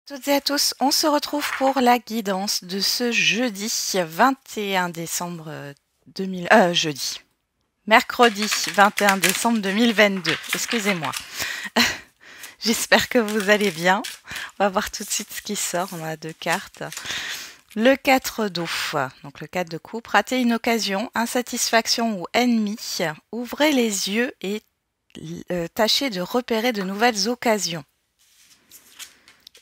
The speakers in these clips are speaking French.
Toutes et à tous, on se retrouve pour la guidance de ce jeudi 21 décembre mercredi 21 décembre 2022. Excusez-moi. J'espère que vous allez bien. On va voir tout de suite ce qui sort. On a deux cartes. Le 4 d'eau, donc le 4 de coupe. Ratez une occasion, insatisfaction ou ennemi. Ouvrez les yeux et tâchez de repérer de nouvelles occasions.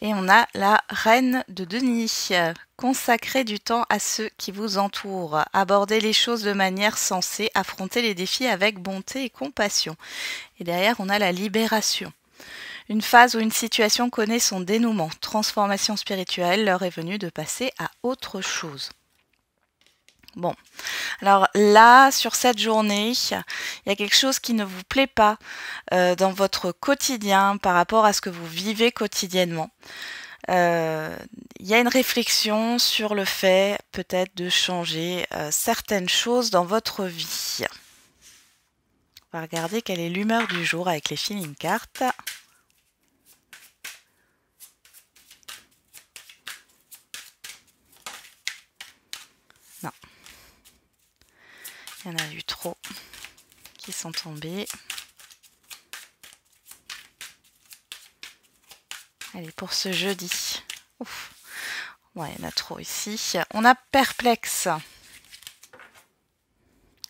Et on a la reine de Denis. Consacrez du temps à ceux qui vous entourent. Abordez les choses de manière sensée. Affrontez les défis avec bonté et compassion. Et derrière, on a la libération. Une phase où une situation connaît son dénouement. Transformation spirituelle, l'heure est venue de passer à autre chose. Bon, alors là, sur cette journée, il y a quelque chose qui ne vous plaît pas dans votre quotidien par rapport à ce que vous vivez quotidiennement. Il y a une réflexion sur le fait peut-être de changer certaines choses dans votre vie. On va regarder quelle est l'humeur du jour avec les feeling cards. Non. Il y en a eu trop qui sont tombés. Allez, pour ce jeudi. Ouf. Ouais, il y en a trop ici. On a perplexe.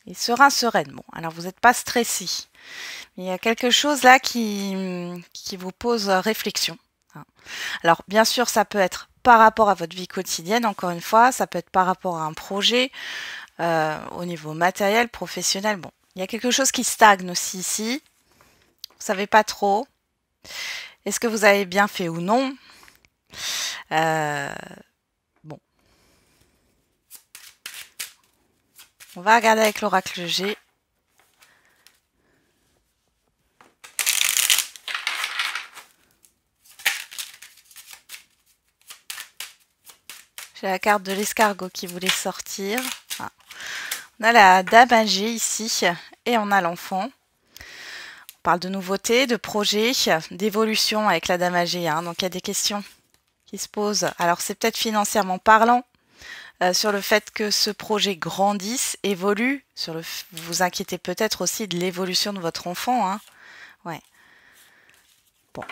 Et serein, sereine. Bon, alors vous n'êtes pas stressé. Mais il y a quelque chose là qui vous pose réflexion. Alors, bien sûr, ça peut être par rapport à votre vie quotidienne, encore une fois. Ça peut être par rapport à un projet, au niveau matériel, professionnel. Bon, il y a quelque chose qui stagne aussi ici. Vous ne savez pas trop. Est-ce que vous avez bien fait ou non? Bon. On va regarder avec l'oracle G. J'ai la carte de l'escargot qui voulait sortir. Ah. On a la dame âgée ici et on a l'enfant. On parle de nouveautés, de projets, d'évolution avec la dame âgée. Donc il y a des questions qui se posent. Alors c'est peut-être financièrement parlant, sur le fait que ce projet grandisse, évolue. Vous vous inquiétez peut-être aussi de l'évolution de votre enfant. Ouais. Bon.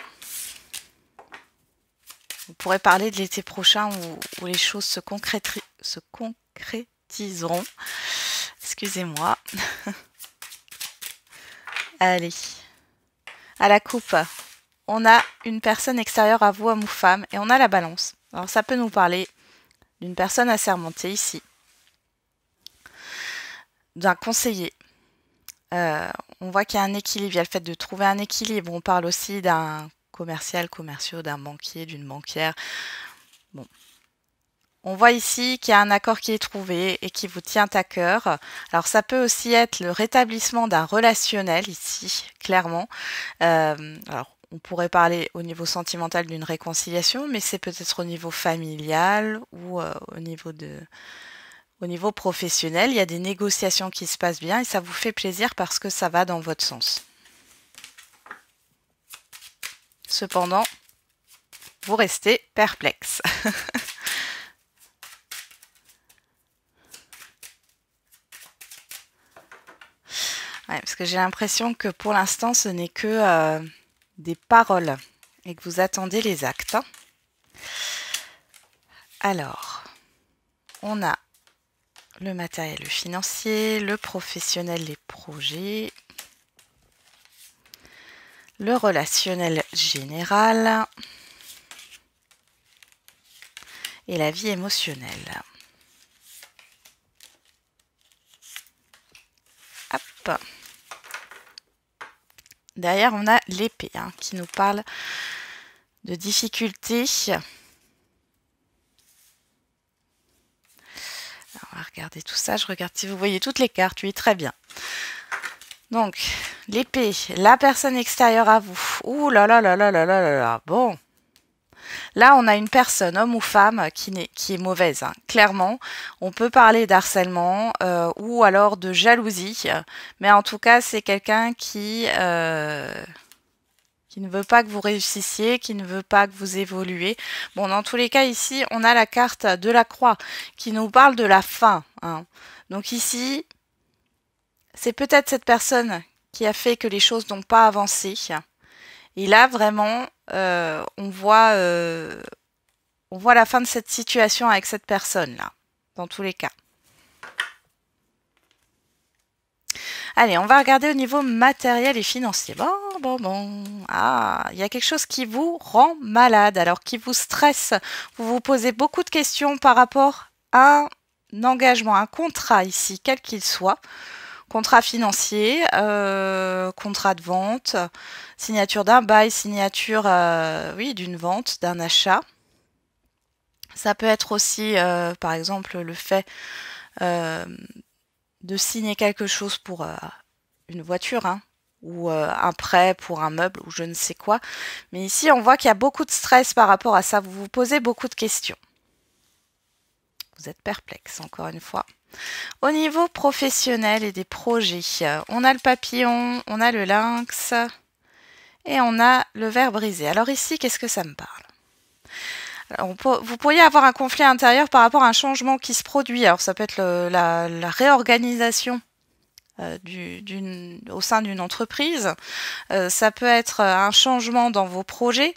Vous pourrez parler de l'été prochain où les choses se concrétiseront. Excusez-moi. Allez. À la coupe, on a une personne extérieure à vous, homme ou femme, et on a la balance. Alors ça peut nous parler d'une personne assermentée ici, d'un conseiller. On voit qu'il y a un équilibre, il y a le fait de trouver un équilibre. On parle aussi d'un commerciaux, d'un banquier, d'une banquière. Bon. On voit ici qu'il y a un accord qui est trouvé et qui vous tient à cœur. Alors ça peut aussi être le rétablissement d'un relationnel ici, clairement. Alors on pourrait parler au niveau sentimental d'une réconciliation, mais c'est peut-être au niveau familial ou au niveau professionnel. Il y a des négociations qui se passent bien et ça vous fait plaisir parce que ça va dans votre sens. Cependant, vous restez perplexe. Ouais, parce que j'ai l'impression que pour l'instant, ce n'est que des paroles et que vous attendez les actes. Alors, on a le matériel, le financier, le professionnel, les projets, le relationnel général et la vie émotionnelle. Hop. Derrière, on a l'épée qui nous parle de difficultés. Alors, on va regarder tout ça. Je regarde si vous voyez toutes les cartes. Oui, très bien. Donc, l'épée, la personne extérieure à vous. Ouh là là là là là là là là. Bon. Là, on a une personne, homme ou femme, qui est mauvaise. Clairement, on peut parler d'harcèlement ou alors de jalousie. Mais en tout cas, c'est quelqu'un qui qui ne veut pas que vous réussissiez, qui ne veut pas que vous évoluiez. Bon, dans tous les cas, ici, on a la carte de la croix qui nous parle de la fin, hein. Donc ici, c'est peut-être cette personne qui a fait que les choses n'ont pas avancé. Et là, vraiment, on voit la fin de cette situation avec cette personne-là, dans tous les cas. Allez, on va regarder au niveau matériel et financier. Bon. Ah, il y a quelque chose qui vous rend malade, alors qui vous stresse. Vous vous posez beaucoup de questions par rapport à un engagement, un contrat ici, quel qu'il soit. Contrat financier, contrat de vente, signature d'un bail, signature oui, d'une vente, d'un achat. Ça peut être aussi, par exemple, le fait de signer quelque chose pour une voiture, hein, ou un prêt pour un meuble, ou je ne sais quoi. Mais ici, on voit qu'il y a beaucoup de stress par rapport à ça. Vous vous posez beaucoup de questions. Vous êtes perplexe, encore une fois. Au niveau professionnel et des projets, on a le papillon, on a le lynx et on a le ver brisé. Alors ici, qu'est-ce que ça me parle? Alors, vous pourriez avoir un conflit intérieur par rapport à un changement qui se produit. Alors ça peut être la réorganisation au sein d'une entreprise. Ça peut être un changement dans vos projets.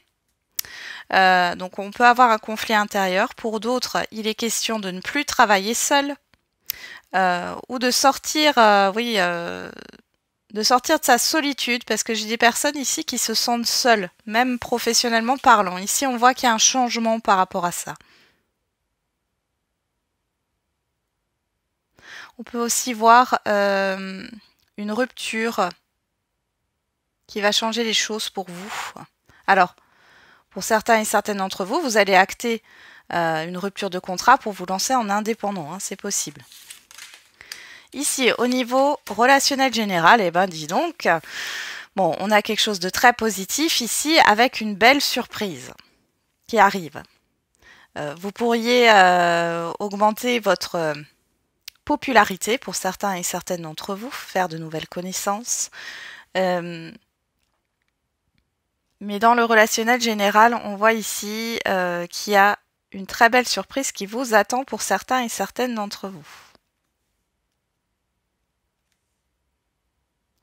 Donc on peut avoir un conflit intérieur. Pour d'autres, il est question de ne plus travailler seul. Ou de sortir, de sortir de sa solitude, parce que j'ai des personnes ici qui se sentent seules, même professionnellement parlant. Ici, on voit qu'il y a un changement par rapport à ça. On peut aussi voir une rupture qui va changer les choses pour vous. Alors, pour certains et certaines d'entre vous, vous allez acter une rupture de contrat pour vous lancer en indépendant, hein, c'est possible. Ici, au niveau relationnel général, eh ben, dis donc, bon, on a quelque chose de très positif ici avec une belle surprise qui arrive. Vous pourriez augmenter votre popularité pour certains et certaines d'entre vous, faire de nouvelles connaissances. Mais dans le relationnel général, on voit ici qu'il y a une très belle surprise qui vous attend pour certains et certaines d'entre vous.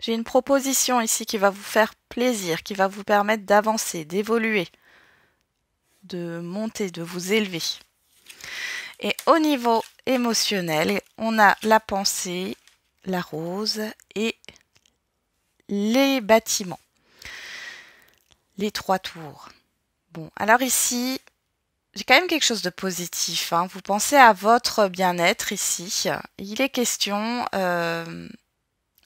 J'ai une proposition ici qui va vous faire plaisir, qui va vous permettre d'avancer, d'évoluer, de monter, de vous élever. Et au niveau émotionnel, on a la pensée, la rose et les bâtiments. Les 3 tours. Bon, alors ici, j'ai quand même quelque chose de positif, hein. Vous pensez à votre bien-être ici. Il est question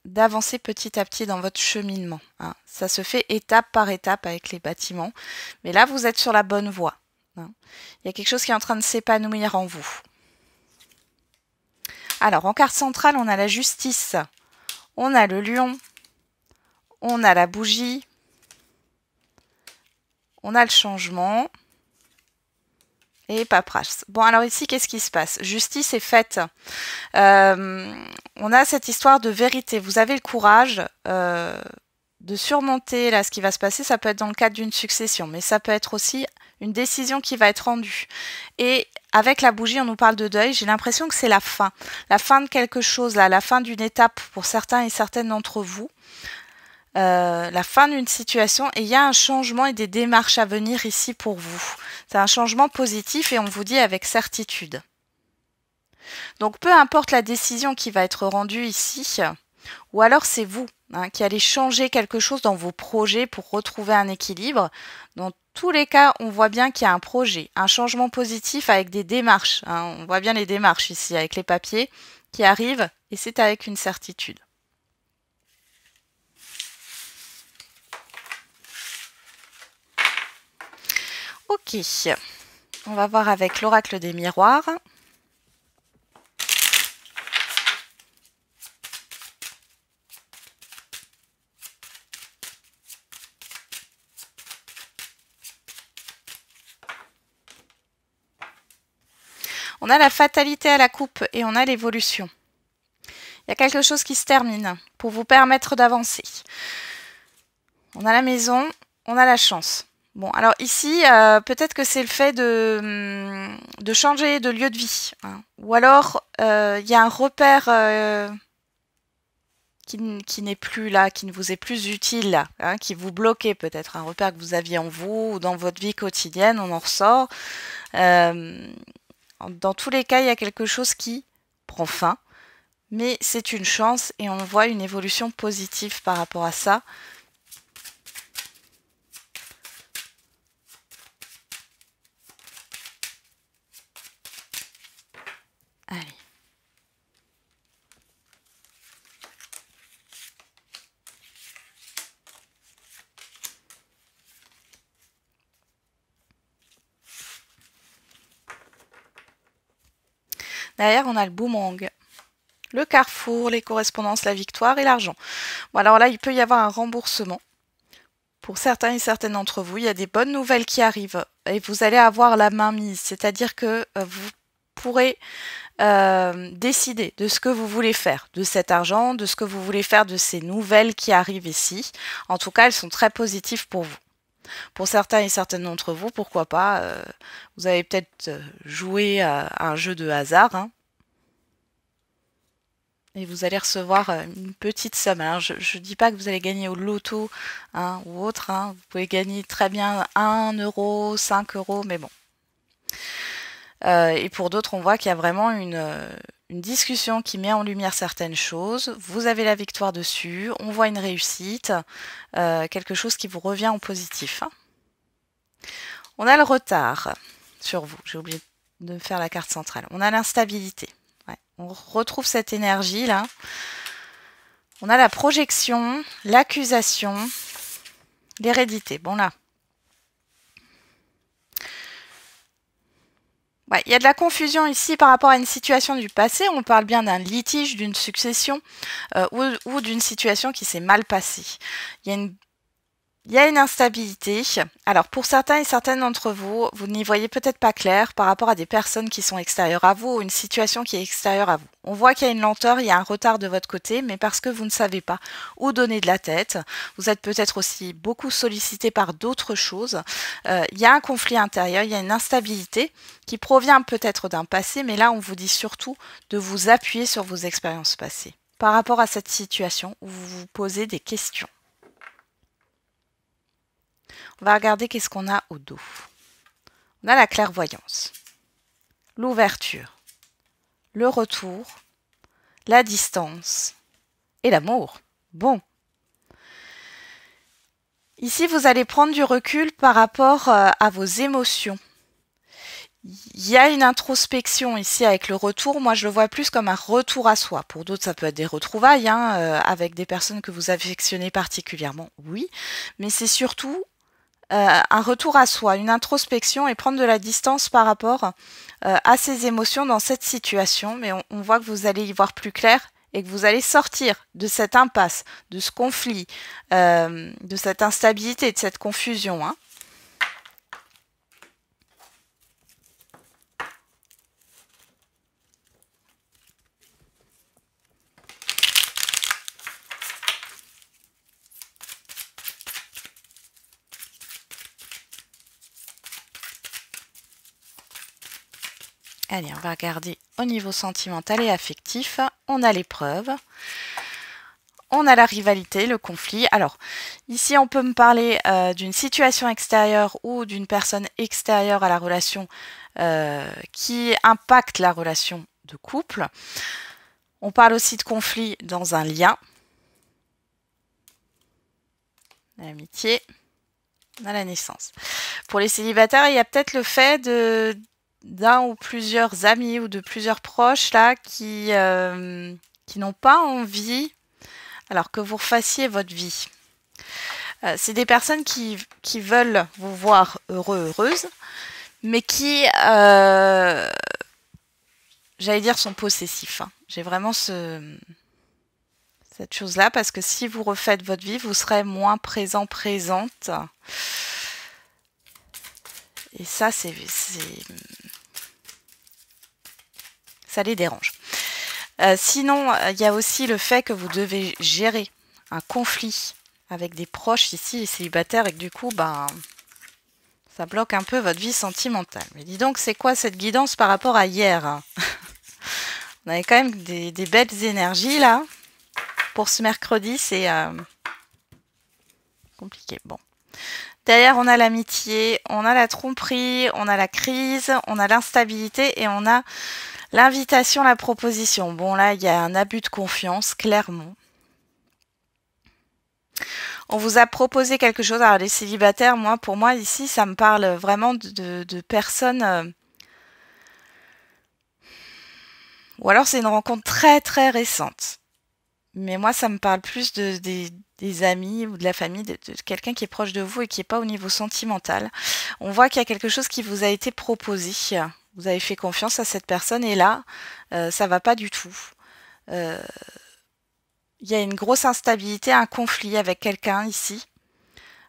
d'avancer petit à petit dans votre cheminement, hein. Ça se fait étape par étape avec les bâtiments. Mais là, vous êtes sur la bonne voie, hein. Il y a quelque chose qui est en train de s'épanouir en vous. Alors, en carte centrale, on a la justice, on a le lion, on a la bougie, on a le changement et paperasse. Bon, alors ici, qu'est-ce qui se passe? Justice est faite. On a cette histoire de vérité. Vous avez le courage de surmonter là ce qui va se passer. Ça peut être dans le cadre d'une succession, mais ça peut être aussi une décision qui va être rendue. Et avec la bougie, on nous parle de deuil. J'ai l'impression que c'est la fin de quelque chose, là, la fin d'une étape pour certains et certaines d'entre vous. La fin d'une situation et il y a un changement et des démarches à venir ici pour vous. C'est un changement positif et on vous dit avec certitude. Donc peu importe la décision qui va être rendue ici, ou alors c'est vous qui allez changer quelque chose dans vos projets pour retrouver un équilibre. Dans tous les cas, on voit bien qu'il y a un projet, un changement positif avec des démarches, hein. On voit bien les démarches ici avec les papiers qui arrivent et c'est avec une certitude. Ok, on va voir avec l'oracle des miroirs. On a la fatalité à la coupe et on a l'évolution. Il y a quelque chose qui se termine pour vous permettre d'avancer. On a la maison on a la chance. Bon, alors ici, peut-être que c'est le fait de changer de lieu de vie, hein. Ou alors, il y a un repère qui n'est plus là, qui ne vous est plus utile là, hein, qui vous bloquait peut-être, un repère que vous aviez en vous ou dans votre vie quotidienne, on en ressort. Dans tous les cas, il y a quelque chose qui prend fin, mais c'est une chance et on voit une évolution positive par rapport à ça. Allez. Derrière, on a le boomerang, le carrefour, les correspondances, la victoire et l'argent. Bon, alors là, il peut y avoir un remboursement. Pour certains et certaines d'entre vous, il y a des bonnes nouvelles qui arrivent et vous allez avoir la main mise. C'est-à-dire que vous pourrez décider de ce que vous voulez faire de cet argent, de ce que vous voulez faire de ces nouvelles qui arrivent ici. En tout cas, elles sont très positives pour vous. Pour certains et certaines d'entre vous, pourquoi pas, vous avez peut-être joué à un jeu de hasard, hein, et vous allez recevoir une petite somme. Alors, je ne dis pas que vous allez gagner au loto, hein, ou autre, hein. Vous pouvez gagner très bien 1 euro, 5 euros, mais bon. Et pour d'autres, on voit qu'il y a vraiment une discussion qui met en lumière certaines choses. Vous avez la victoire dessus, on voit une réussite, quelque chose qui vous revient en positif, hein. On a le retard sur vous. J'ai oublié de faire la carte centrale. On a l'instabilité. Ouais. On retrouve cette énergie là. On a la projection, l'accusation, l'hérédité. Bon là. Ouais, il y a de la confusion ici par rapport à une situation du passé. On parle bien d'un litige, d'une succession ou d'une situation qui s'est mal passée. Il y a une instabilité. Alors, pour certains et certaines d'entre vous, vous n'y voyez peut-être pas clair par rapport à des personnes qui sont extérieures à vous ou une situation qui est extérieure à vous. On voit qu'il y a une lenteur, il y a un retard de votre côté, mais parce que vous ne savez pas où donner de la tête. Vous êtes peut-être aussi beaucoup sollicité par d'autres choses. Il y a un conflit intérieur, il y a une instabilité qui provient peut-être d'un passé, mais là, on vous dit surtout de vous appuyer sur vos expériences passées par rapport à cette situation où vous vous posez des questions. On va regarder qu'est-ce qu'on a au dos. On a la clairvoyance, l'ouverture, le retour, la distance et l'amour. Bon. Ici, vous allez prendre du recul par rapport à vos émotions. Il y a une introspection ici avec le retour. Moi, je le vois plus comme un retour à soi. Pour d'autres, ça peut être des retrouvailles, hein, avec des personnes que vous affectionnez particulièrement. Oui, mais c'est surtout un retour à soi, une introspection et prendre de la distance par rapport à ces émotions dans cette situation. Mais on voit que vous allez y voir plus clair et que vous allez sortir de cette impasse, de ce conflit, de cette instabilité, de cette confusion, hein. Allez, on va regarder au niveau sentimental et affectif. On a l'épreuve. On a la rivalité, le conflit. Alors, ici, on peut me parler d'une situation extérieure ou d'une personne extérieure à la relation qui impacte la relation de couple. On parle aussi de conflit dans un lien. L'amitié. On a la naissance. Pour les célibataires, il y a peut-être le fait d'un ou plusieurs amis ou de plusieurs proches là qui n'ont pas envie alors que vous refassiez votre vie. C'est des personnes qui veulent vous voir heureux, heureuse, mais qui, j'allais dire, sont possessifs, hein. J'ai vraiment cette chose-là, parce que si vous refaites votre vie, vous serez moins présent, présente. Et ça, ça les dérange. Sinon, il y a aussi le fait que vous devez gérer un conflit avec des proches ici, les célibataires, et que du coup, ben, ça bloque un peu votre vie sentimentale. Mais dis donc, c'est quoi cette guidance par rapport à hier, hein? On avait quand même des belles énergies là. Pour ce mercredi, c'est compliqué. Bon. Derrière, on a l'amitié, on a la tromperie, on a la crise, on a l'instabilité et on a l'invitation, la proposition. Bon, là, il y a un abus de confiance, clairement. On vous a proposé quelque chose. Alors, les célibataires, pour moi, ici, ça me parle vraiment de personnes... ou alors, c'est une rencontre très, très récente. Mais moi, ça me parle plus des amis ou de la famille, de quelqu'un qui est proche de vous et qui n'est pas au niveau sentimental. On voit qu'il y a quelque chose qui vous a été proposé. Vous avez fait confiance à cette personne et là, ça va pas du tout. Il y a une grosse instabilité, un conflit avec quelqu'un ici.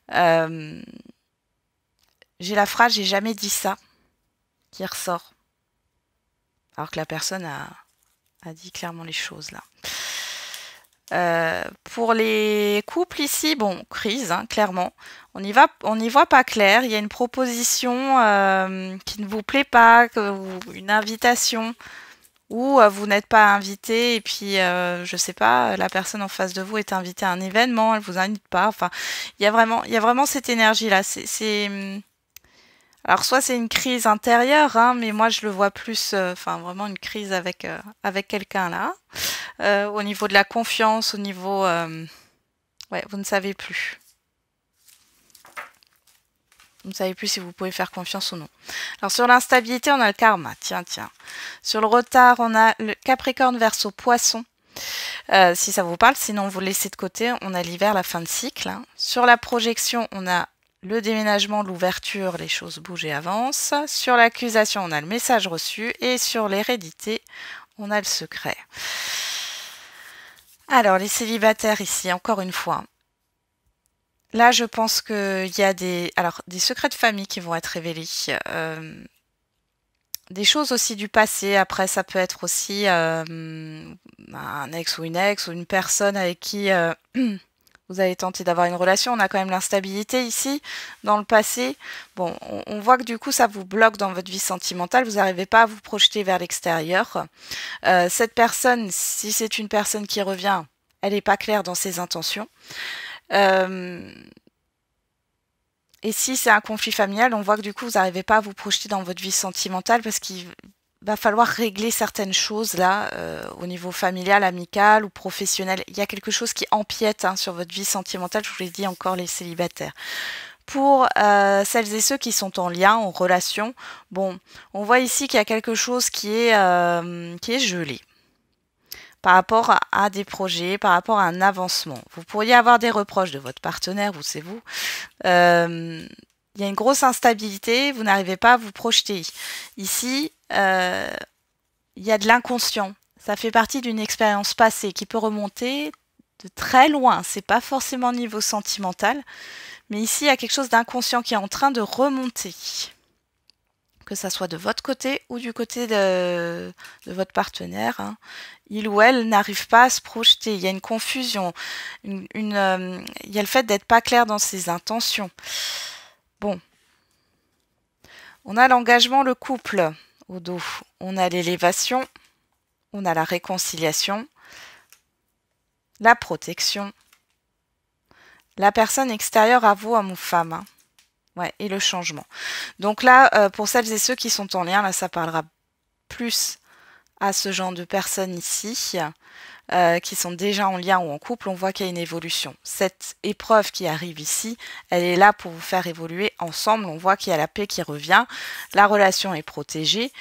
J'ai la phrase « j'ai jamais dit ça » qui ressort. Alors que la personne a dit clairement les choses là. Pour les couples ici, bon, crise, hein, clairement. On n'y voit pas clair. Il y a une proposition qui ne vous plaît pas, une invitation, ou vous n'êtes pas invité et puis, je sais pas, la personne en face de vous est invitée à un événement, elle vous invite pas. Enfin, il y a vraiment cette énergie-là. Alors, soit c'est une crise intérieure, hein, mais moi je le vois plus, vraiment une crise avec quelqu'un là. Au niveau de la confiance, au niveau... ouais, vous ne savez plus. Vous ne savez plus si vous pouvez faire confiance ou non. Alors sur l'instabilité, on a le karma. Tiens. Sur le retard, on a le Capricorne, Verseau, Poisson. Si ça vous parle, sinon vous le laissez de côté. On a l'hiver, la fin de cycle. Hein. Sur la projection, on a le déménagement, l'ouverture, les choses bougent et avancent. Sur l'accusation, on a le message reçu. Et sur l'hérédité, on a le secret. Alors, les célibataires ici, encore une fois. Là, je pense qu'il y a des secrets de famille qui vont être révélés. Des choses aussi du passé. Après, ça peut être aussi un ex ou une personne avec qui vous avez tenté d'avoir une relation. On a quand même l'instabilité ici, dans le passé. Bon, on voit que du coup, ça vous bloque dans votre vie sentimentale. Vous n'arrivez pas à vous projeter vers l'extérieur. Cette personne, si c'est une personne qui revient, elle n'est pas claire dans ses intentions. Et si c'est un conflit familial, on voit que du coup, vous n'arrivez pas à vous projeter dans votre vie sentimentale parce qu'il va falloir régler certaines choses là, au niveau familial, amical ou professionnel. Il y a quelque chose qui empiète sur votre vie sentimentale, je vous l'ai dit encore, les célibataires. Pour celles et ceux qui sont en lien, en relation, bon, on voit ici qu'il y a quelque chose qui est gelé par rapport à des projets, par rapport à un avancement. Vous pourriez avoir des reproches de votre partenaire, ou c'est vous. Il y a une grosse instabilité, vous n'arrivez pas à vous projeter. Ici, il y a de l'inconscient. Ça fait partie d'une expérience passée qui peut remonter de très loin. C'est pas forcément au niveau sentimental, mais ici, il y a quelque chose d'inconscient qui est en train de remonter. Que ça soit de votre côté ou du côté de votre partenaire. Hein. Il ou elle n'arrive pas à se projeter. Il y a une confusion. Il y a le fait d'être pas clair dans ses intentions. Bon. On a l'engagement, le couple au dos. On a l'élévation. On a la réconciliation. La protection. La personne extérieure à vous, homme ou femme. Hein. Ouais, et le changement. Donc là, pour celles et ceux qui sont en lien, là, ça parlera plus à ce genre de personnes ici, qui sont déjà en lien ou en couple. On voit qu'il y a une évolution. Cette épreuve qui arrive ici, elle est là pour vous faire évoluer ensemble. On voit qu'il y a la paix qui revient, la relation est protégée,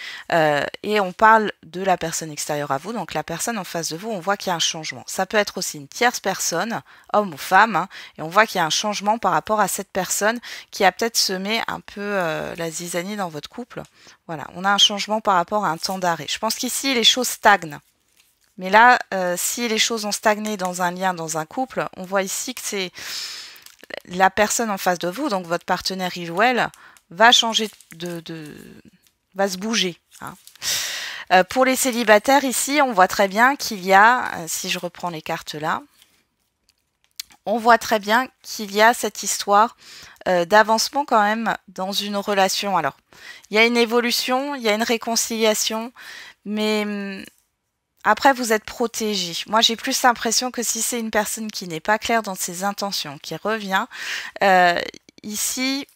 et on parle de la personne extérieure à vous, donc la personne en face de vous, on voit qu'il y a un changement. Ça peut être aussi une tierce personne, homme ou femme, hein, et on voit qu'il y a un changement par rapport à cette personne qui a peut-être semé un peu la zizanie dans votre couple. Voilà, on a un changement par rapport à un temps d'arrêt. Je pense qu'ici, les choses stagnent. Mais là, si les choses ont stagné dans un lien, dans un couple, on voit ici que c'est la personne en face de vous, donc votre partenaire, il ou elle, va changer va se bouger. Hein. Pour les célibataires, ici, on voit très bien qu'il y a, si je reprends les cartes là, on voit très bien qu'il y a cette histoire d'avancement quand même dans une relation. Alors, il y a une évolution, il y a une réconciliation, mais après, vous êtes protégé. Moi, j'ai plus l'impression que si c'est une personne qui n'est pas claire dans ses intentions, qui revient, ici,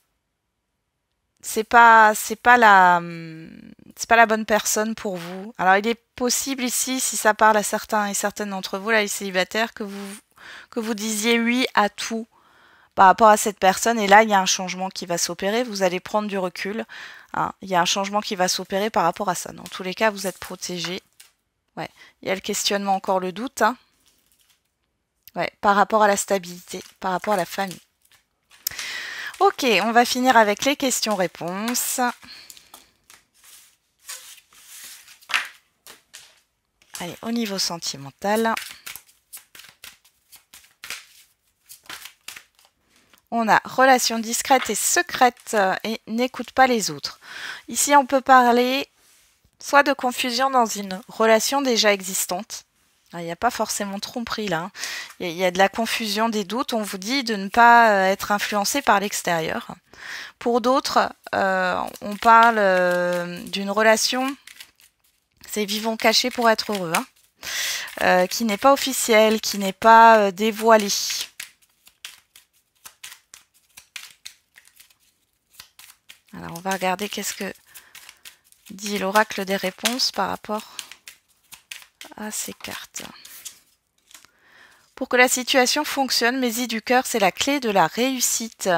c'est pas la bonne personne pour vous. Alors, il est possible ici, si ça parle à certains et certaines d'entre vous, là, les célibataires, que vous disiez oui à tout par rapport à cette personne. Et là, il y a un changement qui va s'opérer. Vous allez prendre du recul. Hein. Il y a un changement qui va s'opérer par rapport à ça. Dans tous les cas, vous êtes protégé. Ouais. Il y a le questionnement, encore le doute. Hein. Ouais. Par rapport à la stabilité, par rapport à la famille. Ok, on va finir avec les questions-réponses. Allez, au niveau sentimental. On a relation discrète et secrète et n'écoute pas les autres. Ici, on peut parler soit de confusion dans une relation déjà existante. Il n'y a pas forcément de tromperie là. Hein. Il y a de la confusion, des doutes. On vous dit de ne pas être influencé par l'extérieur. Pour d'autres, on parle d'une relation, c'est vivons cachés pour être heureux, hein, qui n'est pas officielle, qui n'est pas dévoilée. Alors, on va regarder qu'est-ce que dit l'oracle des réponses par rapport à ces cartes. Pour que la situation fonctionne, Maisie du cœur, c'est la clé de la réussite.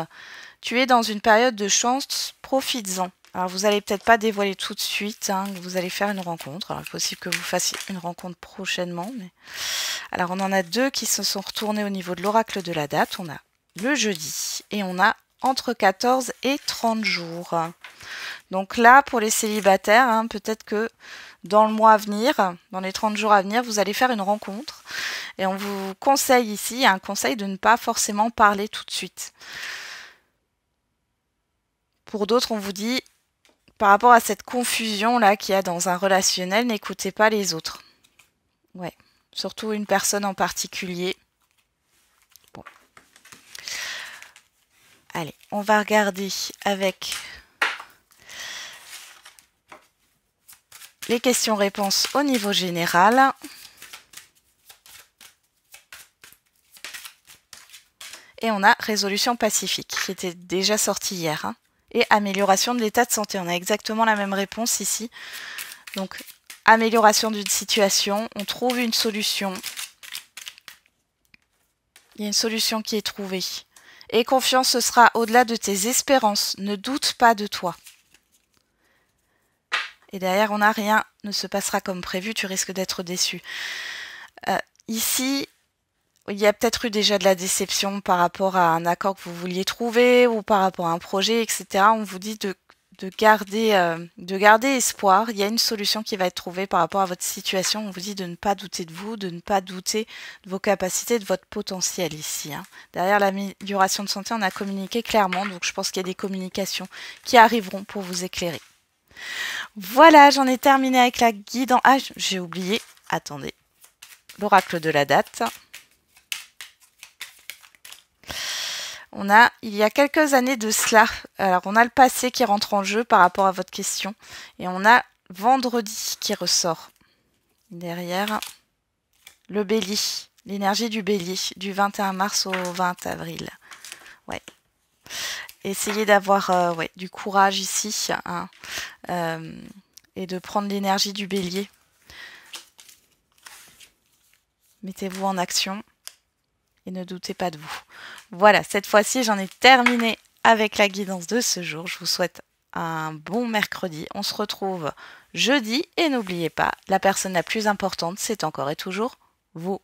Tu es dans une période de chance, profites-en. Alors, vous n'allez peut-être pas dévoiler tout de suite, hein, vous allez faire une rencontre. Alors, il est possible que vous fassiez une rencontre prochainement. Mais... Alors, on en a deux qui se sont retournés au niveau de l'oracle de la date. On a le jeudi et on a entre 14 et 30 jours. Donc là, pour les célibataires, hein, peut-être que dans le mois à venir, dans les 30 jours à venir, vous allez faire une rencontre. Et on vous conseille ici, un conseil de ne pas forcément parler tout de suite. Pour d'autres, on vous dit, par rapport à cette confusion-là qu'il y a dans un relationnel, n'écoutez pas les autres. Ouais, surtout une personne en particulier. Bon. Allez, on va regarder avec les questions-réponses au niveau général. Et on a résolution pacifique, qui était déjà sortie hier. Hein, et amélioration de l'état de santé. On a exactement la même réponse ici. Donc, amélioration d'une situation. On trouve une solution. Il y a une solution qui est trouvée. Et confiance, ce sera au-delà de tes espérances. Ne doute pas de toi. Et derrière, on n'a rien ne se passera comme prévu. Tu risques d'être déçu. Ici... il y a peut-être eu déjà de la déception par rapport à un accord que vous vouliez trouver ou par rapport à un projet, etc. On vous dit de garder espoir. Il y a une solution qui va être trouvée par rapport à votre situation. On vous dit de ne pas douter de vous, de ne pas douter de vos capacités, de votre potentiel ici. Hein. Derrière l'amélioration de santé, on a communiqué clairement. Donc je pense qu'il y a des communications qui arriveront pour vous éclairer. Voilà, j'en ai terminé avec la guidance. Ah, j'ai oublié. Attendez. L'oracle de la date. On a, il y a quelques années de cela, alors on a le passé qui rentre en jeu par rapport à votre question. Et on a vendredi qui ressort. Derrière, le bélier, l'énergie du bélier, du 21 mars au 20 avril. Ouais. Essayez d'avoir du courage ici, hein, et de prendre l'énergie du bélier. Mettez-vous en action. Et ne doutez pas de vous. Voilà, cette fois-ci, j'en ai terminé avec la guidance de ce jour. Je vous souhaite un bon mercredi. On se retrouve jeudi. Et n'oubliez pas, la personne la plus importante, c'est encore et toujours vous.